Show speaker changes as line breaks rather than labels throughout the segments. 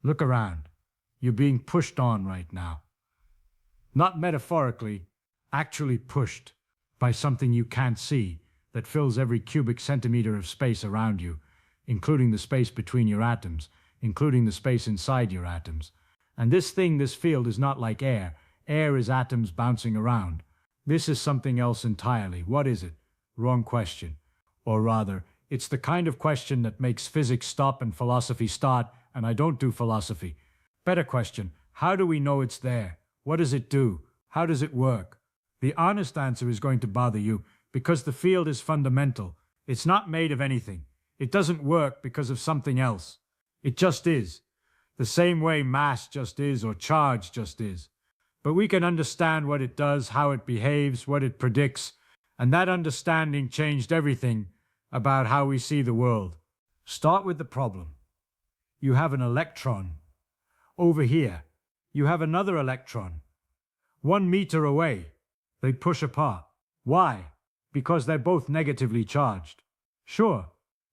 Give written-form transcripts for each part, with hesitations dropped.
Look around. You're being pushed on right now. Not metaphorically, actually pushed by something you can't see that fills every cubic centimeter of space around you, including the space between your atoms, including the space inside your atoms. And this thing, this field, is not like air. Air is atoms bouncing around. This is something else entirely. What is it? Wrong question. Or rather, it's the kind of question that makes physics stop and philosophy start, and I don't do philosophy. Better question, how do we know it's there? What does it do? How does it work? The honest answer is going to bother you, because the field is fundamental. It's not made of anything. It doesn't work because of something else. It just is. The same way mass just is or charge just is. But we can understand what it does, how it behaves, what it predicts, and that understanding changed everything about how we see the world. Start with the problem. You have an electron. Over here, you have another electron. 1 meter away, they push apart. Why? Because they're both negatively charged. Sure,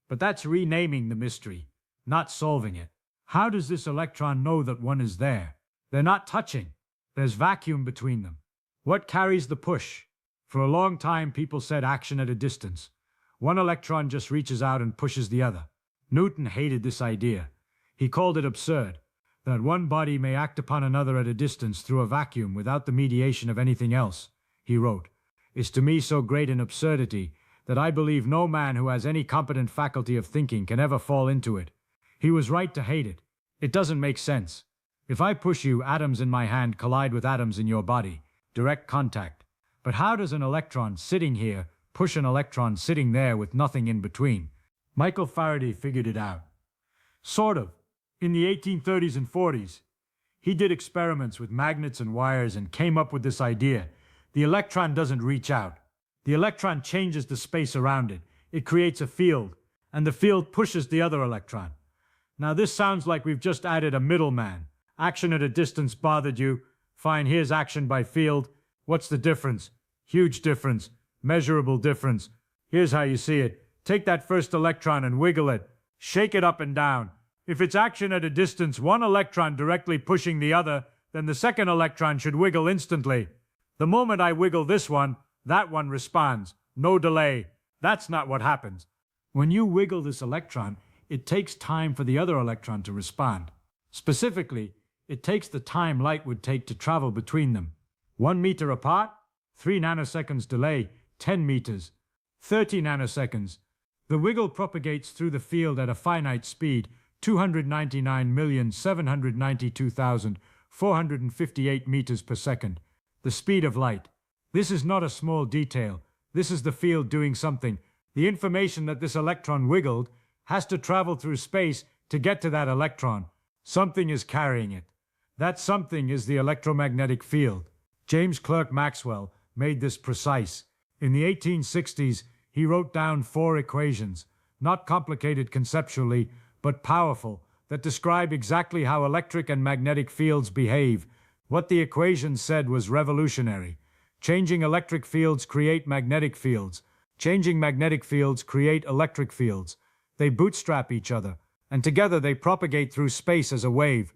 but that's renaming the mystery, not solving it. How does this electron know that one is there? They're not touching. There's vacuum between them. What carries the push? For a long time, people said action at a distance. One electron just reaches out and pushes the other. Newton hated this idea. He called it absurd, that one body may act upon another at a distance through a vacuum without the mediation of anything else. He wrote, "Is to me so great an absurdity that I believe no man who has any competent faculty of thinking can ever fall into it." He was right to hate it. It doesn't make sense. If I push you, atoms in my hand collide with atoms in your body. Direct contact. But how does an electron sitting here push an electron sitting there with nothing in between? Michael Faraday figured it out. Sort of. In the 1830s and 40s. He did experiments with magnets and wires and came up with this idea. The electron doesn't reach out. The electron changes the space around it. It creates a field, and the field pushes the other electron. Now this sounds like we've just added a middleman. Action at a distance bothered you. Fine, here's action by field. What's the difference? Huge difference. Measurable difference. Here's how you see it. Take that first electron and wiggle it. Shake it up and down. If it's action at a distance, one electron directly pushing the other, then the second electron should wiggle instantly. The moment I wiggle this one, that one responds. No delay. That's not what happens. When you wiggle this electron, it takes time for the other electron to respond. Specifically, it takes the time light would take to travel between them. 1 meter apart, 3 nanoseconds delay, 10 meters, 30 nanoseconds. The wiggle propagates through the field at a finite speed, 299,792,458 meters per second, the speed of light. This is not a small detail. This is the field doing something. The information that this electron wiggled has to travel through space to get to that electron. Something is carrying it. That something is the electromagnetic field. James Clerk Maxwell made this precise. In the 1860s, he wrote down 4 equations, not complicated conceptually, but powerful, that describe exactly how electric and magnetic fields behave. What the equations said was revolutionary. Changing electric fields create magnetic fields. Changing magnetic fields create electric fields. They bootstrap each other, and together they propagate through space as a wave.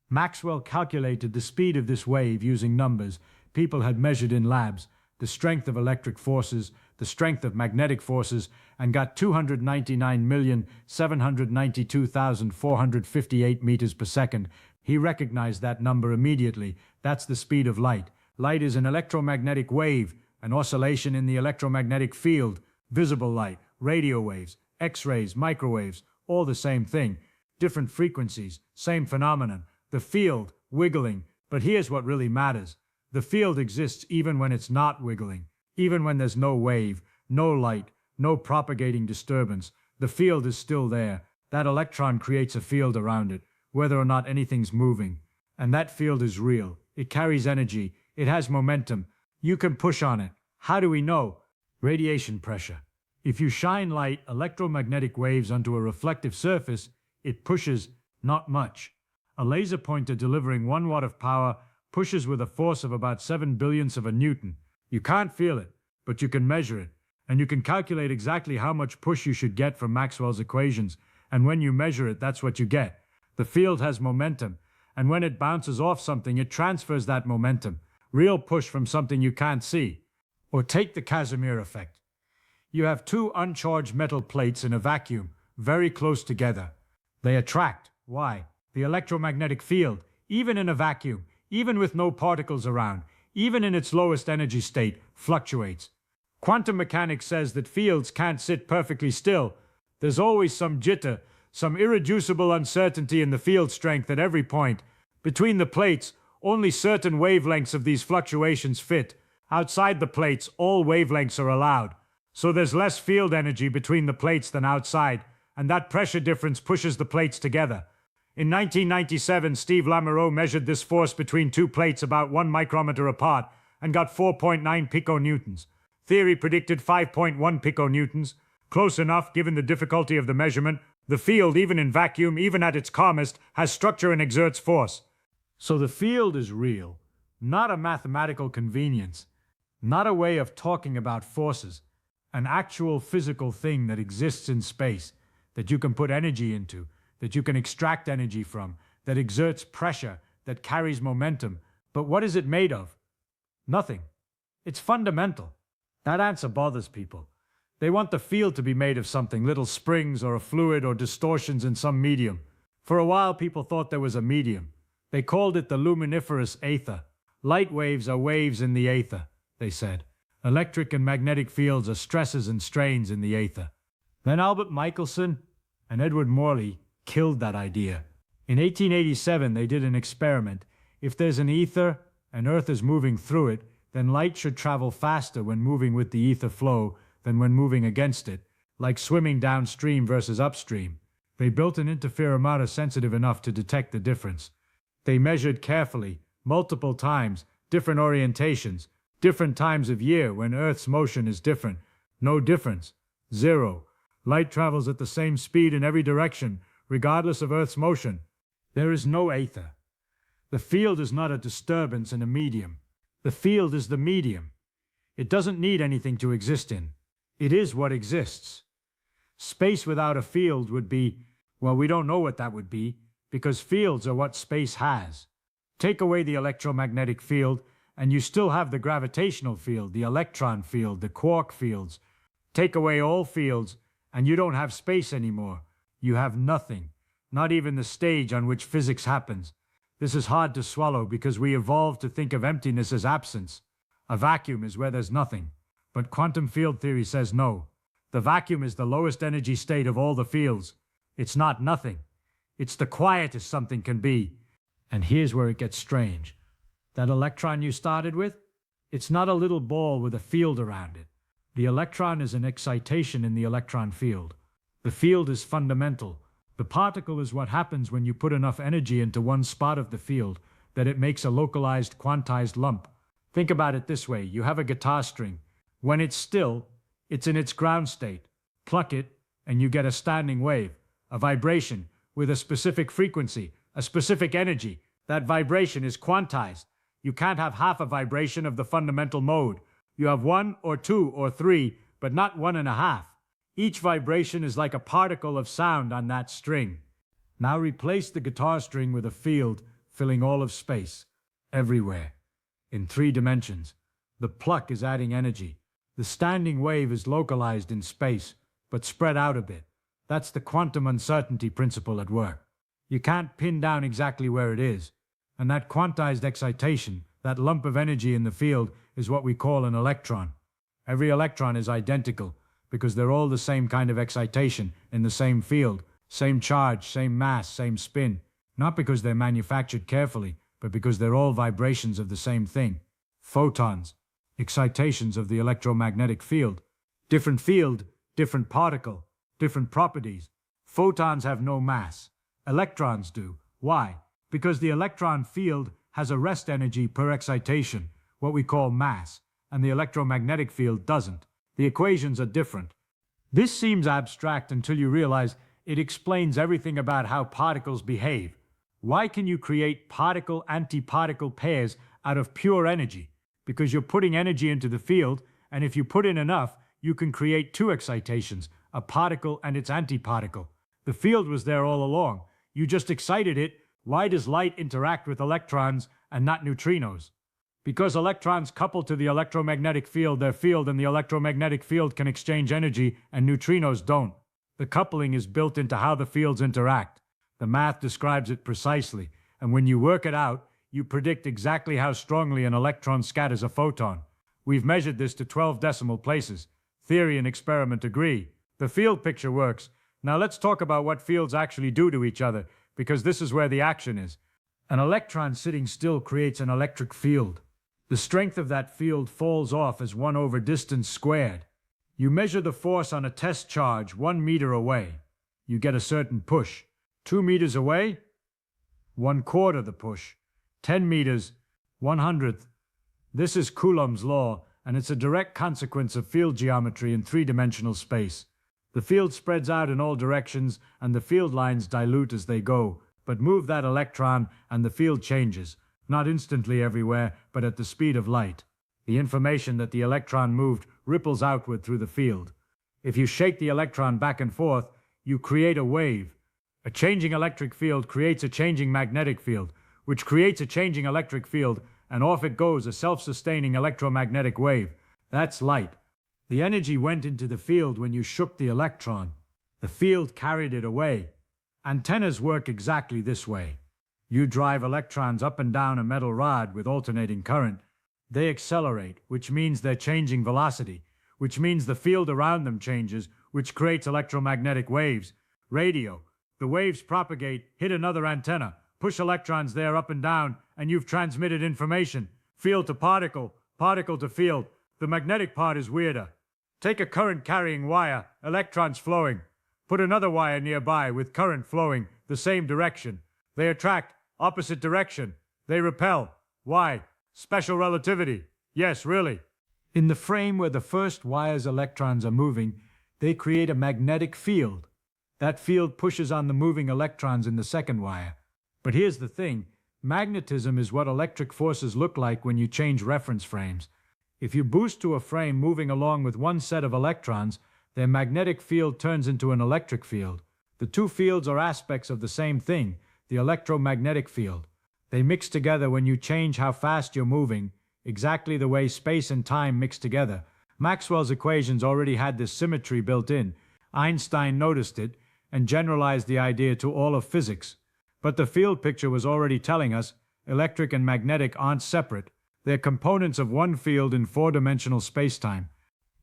Maxwell calculated the speed of this wave using numbers people had measured in labs, the strength of electric forces, the strength of magnetic forces, and got 299,792,458 meters per second. He recognized that number immediately. That's the speed of light. Light is an electromagnetic wave, an oscillation in the electromagnetic field. Visible light, radio waves, X-rays, microwaves, all the same thing. Different frequencies, same phenomenon. The field, wiggling. But here's what really matters. The field exists even when it's not wiggling. Even when there's no wave, no light, no propagating disturbance. The field is still there. That electron creates a field around it, whether or not anything's moving. And that field is real. It carries energy. It has momentum. You can push on it. How do we know? Radiation pressure. If you shine light, electromagnetic waves onto a reflective surface, it pushes not much. A laser pointer delivering 1 watt of power pushes with a force of about 7 billionths of a Newton. You can't feel it, but you can measure it. And you can calculate exactly how much push you should get from Maxwell's equations. And when you measure it, that's what you get. The field has momentum, and when it bounces off something, it transfers that momentum. Real push from something you can't see. Or take the Casimir effect. You have two uncharged metal plates in a vacuum, very close together. They attract. Why? The electromagnetic field, even in a vacuum, even with no particles around, even in its lowest energy state, fluctuates. Quantum mechanics says that fields can't sit perfectly still. There's always some jitter, some irreducible uncertainty in the field strength at every point. Between the plates, only certain wavelengths of these fluctuations fit. Outside the plates, all wavelengths are allowed. So there's less field energy between the plates than outside, and that pressure difference pushes the plates together. In 1997, Steve Lamoureux measured this force between two plates about 1 micrometer apart and got 4.9 piconewtons. Theory predicted 5.1 piconewtons. Close enough given the difficulty of the measurement. The field, even in vacuum, even at its calmest, has structure and exerts force. So the field is real, not a mathematical convenience, not a way of talking about forces, an actual physical thing that exists in space, that you can put energy into, that you can extract energy from, that exerts pressure, that carries momentum. But what is it made of? Nothing. It's fundamental. That answer bothers people. They want the field to be made of something, little springs or a fluid or distortions in some medium. For a while people thought there was a medium. They called it the luminiferous aether. Light waves are waves in the aether, they said. Electric and magnetic fields are stresses and strains in the aether. Then Albert Michelson and Edward Morley killed that idea. In 1887 they did an experiment. If there's an ether and Earth is moving through it, then light should travel faster when moving with the ether flow than when moving against it, like swimming downstream versus upstream. They built an interferometer sensitive enough to detect the difference. They measured carefully, multiple times, different orientations, different times of year when Earth's motion is different. No difference. Zero. Light travels at the same speed in every direction, regardless of Earth's motion. There is no aether. The field is not a disturbance in a medium. The field is the medium. It doesn't need anything to exist in. It is what exists. Space without a field would be, well, we don't know what that would be, because fields are what space has. Take away the electromagnetic field, and you still have the gravitational field, the electron field, the quark fields. Take away all fields, and you don't have space anymore. You have nothing, not even the stage on which physics happens. This is hard to swallow because we evolved to think of emptiness as absence. A vacuum is where there's nothing. But quantum field theory says no. The vacuum is the lowest energy state of all the fields. It's not nothing. It's the quietest something can be. And here's where it gets strange. That electron you started with? It's not a little ball with a field around it. The electron is an excitation in the electron field. The field is fundamental. The particle is what happens when you put enough energy into one spot of the field that it makes a localized quantized lump. Think about it this way. You have a guitar string. When it's still, it's in its ground state. Pluck it, and you get a standing wave, a vibration with a specific frequency, a specific energy. That vibration is quantized. You can't have half a vibration of the fundamental mode. You have 1 or 2 or 3, but not 1.5. Each vibration is like a particle of sound on that string. Now replace the guitar string with a field filling all of space, everywhere, in 3 dimensions. The pluck is adding energy. The standing wave is localized in space, but spread out a bit. That's the quantum uncertainty principle at work. You can't pin down exactly where it is. And that quantized excitation, that lump of energy in the field, is what we call an electron. Every electron is identical, because they're all the same kind of excitation in the same field, same charge, same mass, same spin. Not because they're manufactured carefully, but because they're all vibrations of the same thing. Photons, excitations of the electromagnetic field. Different field, different particle, different properties. Photons have no mass. Electrons do. Why? Because the electron field has a rest energy per excitation, what we call mass, and the electromagnetic field doesn't. The equations are different. This seems abstract until you realize it explains everything about how particles behave. Why can you create particle-antiparticle pairs out of pure energy? Because you're putting energy into the field, and if you put in enough, you can create 2 excitations, a particle and its antiparticle. The field was there all along. You just excited it. Why does light interact with electrons and not neutrinos? Because electrons couple to the electromagnetic field, their field and the electromagnetic field can exchange energy, and neutrinos don't. The coupling is built into how the fields interact. The math describes it precisely, and when you work it out, you predict exactly how strongly an electron scatters a photon. We've measured this to 12 decimal places. Theory and experiment agree. The field picture works. Now let's talk about what fields actually do to each other, because this is where the action is. An electron sitting still creates an electric field. The strength of that field falls off as 1 over distance squared. You measure the force on a test charge 1 meter away. You get a certain push. 2 meters away, 1/4 the push. 10 meters, 1/100th. This is Coulomb's law, and it's a direct consequence of field geometry in three-dimensional space. The field spreads out in all directions, and the field lines dilute as they go, but move that electron and the field changes, not instantly everywhere, but at the speed of light. The information that the electron moved ripples outward through the field. If you shake the electron back and forth, you create a wave. A changing electric field creates a changing magnetic field, which creates a changing electric field, and off it goes, a self-sustaining electromagnetic wave. That's light. The energy went into the field when you shook the electron. The field carried it away. Antennas work exactly this way. You drive electrons up and down a metal rod with alternating current. They accelerate, which means they're changing velocity, which means the field around them changes, which creates electromagnetic waves. Radio. The waves propagate, hit another antenna, push electrons there up and down, and you've transmitted information. Field to particle, particle to field. The magnetic part is weirder. Take a current-carrying wire, electrons flowing. Put another wire nearby with current flowing, the same direction. They attract, opposite direction. They repel. Why? Special relativity. Yes, really. In the frame where the first wire's electrons are moving, they create a magnetic field. That field pushes on the moving electrons in the second wire. But here's the thing. Magnetism is what electric forces look like when you change reference frames. If you boost to a frame moving along with one set of electrons, their magnetic field turns into an electric field. The two fields are aspects of the same thing, the electromagnetic field. They mix together when you change how fast you're moving, exactly the way space and time mix together. Maxwell's equations already had this symmetry built in. Einstein noticed it and generalized the idea to all of physics. But the field picture was already telling us electric and magnetic aren't separate. They're components of one field in four-dimensional spacetime.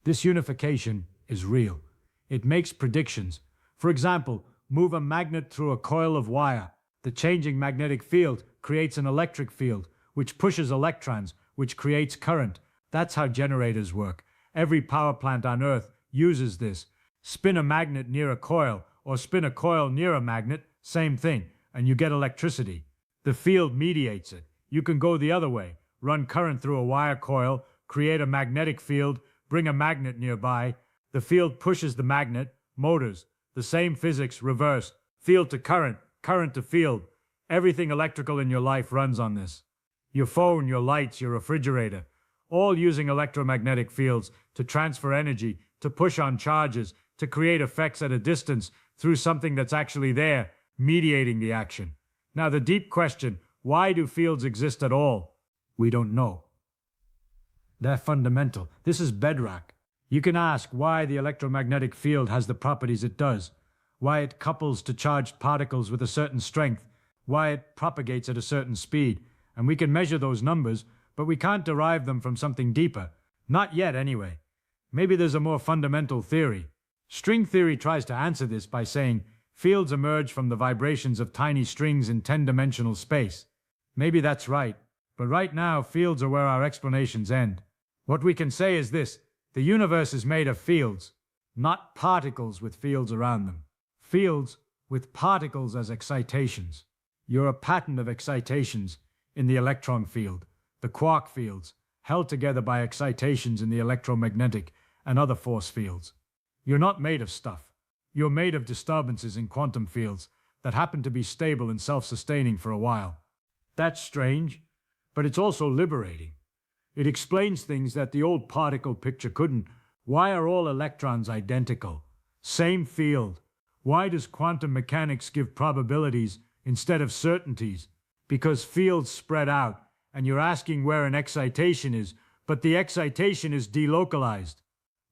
This unification is real. It makes predictions. For example, move a magnet through a coil of wire. The changing magnetic field creates an electric field, which pushes electrons, which creates current. That's how generators work. Every power plant on Earth uses this. Spin a magnet near a coil, or spin a coil near a magnet, same thing, and you get electricity. The field mediates it. You can go the other way. Run current through a wire coil, create a magnetic field, bring a magnet nearby. The field pushes the magnet, motors. The same physics, reversed. Field to current, current to field. Everything electrical in your life runs on this. Your phone, your lights, your refrigerator, all using electromagnetic fields to transfer energy, to push on charges, to create effects at a distance through something that's actually there, mediating the action. Now the deep question, why do fields exist at all? We don't know. They're fundamental. This is bedrock. You can ask why the electromagnetic field has the properties it does, why it couples to charged particles with a certain strength, why it propagates at a certain speed, and we can measure those numbers, but we can't derive them from something deeper. Not yet, anyway. Maybe there's a more fundamental theory. String theory tries to answer this by saying fields emerge from the vibrations of tiny strings in 10-dimensional space. Maybe that's right, but right now fields are where our explanations end. What we can say is this: the universe is made of fields, not particles with fields around them. Fields with particles as excitations. You're a pattern of excitations in the electron field, the quark fields, held together by excitations in the electromagnetic and other force fields. You're not made of stuff. You're made of disturbances in quantum fields that happen to be stable and self-sustaining for a while. That's strange, but it's also liberating. It explains things that the old particle picture couldn't. Why are all electrons identical? Same field. Why does quantum mechanics give probabilities instead of certainties? Because fields spread out, and you're asking where an excitation is, but the excitation is delocalized.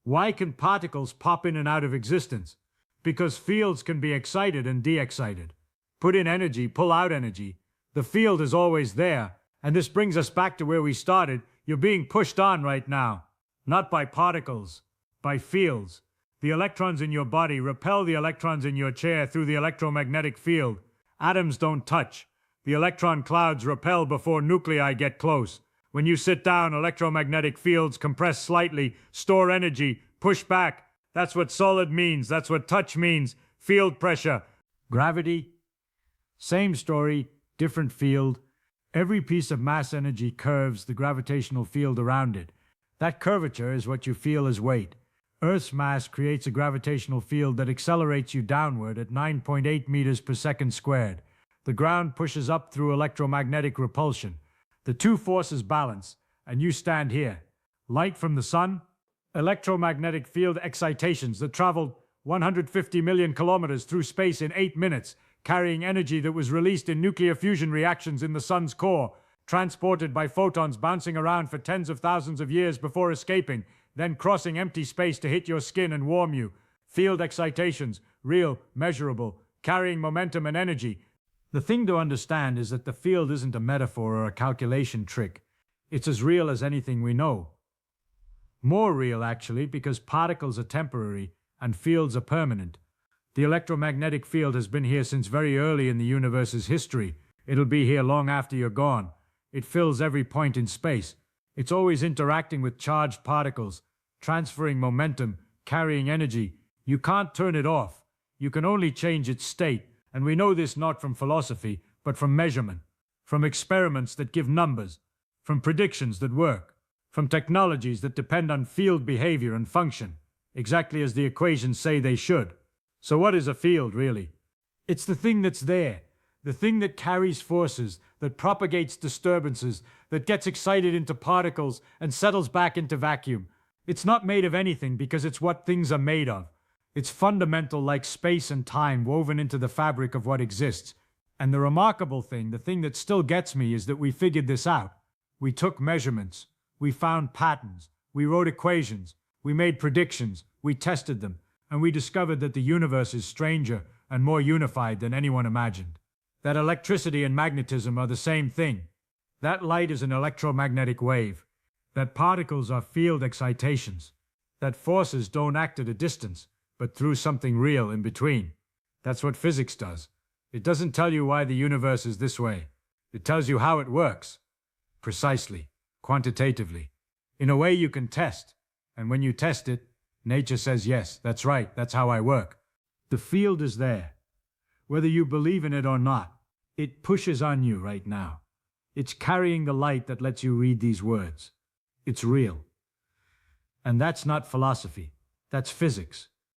Why can particles pop in and out of existence? Because fields can be excited and de-excited. Put in energy, pull out energy. The field is always there, and this brings us back to where we started. You're being pushed on right now, not by particles, by fields. The electrons in your body repel the electrons in your chair through the electromagnetic field. Atoms don't touch. The electron clouds repel before nuclei get close. When you sit down, electromagnetic fields compress slightly, store energy, push back. That's what solid means. That's what touch means. Field pressure. Gravity? Same story, different field. Every piece of mass energy curves the gravitational field around it. That curvature is what you feel as weight. Earth's mass creates a gravitational field that accelerates you downward at 9.8 meters per second squared. The ground pushes up through electromagnetic repulsion. The two forces balance, and you stand here. Light from the sun, electromagnetic field excitations that traveled 150 million kilometers through space in 8 minutes, carrying energy that was released in nuclear fusion reactions in the sun's core, transported by photons bouncing around for tens of thousands of years before escaping, then crossing empty space to hit your skin and warm you. Field excitations, real, measurable, carrying momentum and energy. The thing to understand is that the field isn't a metaphor or a calculation trick. It's as real as anything we know. More real, actually, because particles are temporary and fields are permanent. The electromagnetic field has been here since very early in the universe's history. It'll be here long after you're gone. It fills every point in space. It's always interacting with charged particles, transferring momentum, carrying energy. You can't turn it off. You can only change its state, and we know this not from philosophy, but from measurement, from experiments that give numbers, from predictions that work, from technologies that depend on field behavior and function, exactly as the equations say they should. So what is a field, really? It's the thing that's there, the thing that carries forces, that propagates disturbances, that gets excited into particles and settles back into vacuum. It's not made of anything because it's what things are made of. It's fundamental, like space and time woven into the fabric of what exists. And the remarkable thing, the thing that still gets me, is that we figured this out. We took measurements. We found patterns. We wrote equations. We made predictions. We tested them. And we discovered that the universe is stranger and more unified than anyone imagined. That electricity and magnetism are the same thing. That light is an electromagnetic wave. That particles are field excitations. That forces don't act at a distance, but through something real in between. That's what physics does. It doesn't tell you why the universe is this way. It tells you how it works. Precisely, quantitatively, in a way you can test. And when you test it, nature says, yes, that's right, that's how I work. The field is there. Whether you believe in it or not, it pushes on you right now. It's carrying the light that lets you read these words. It's real. And that's not philosophy. That's physics.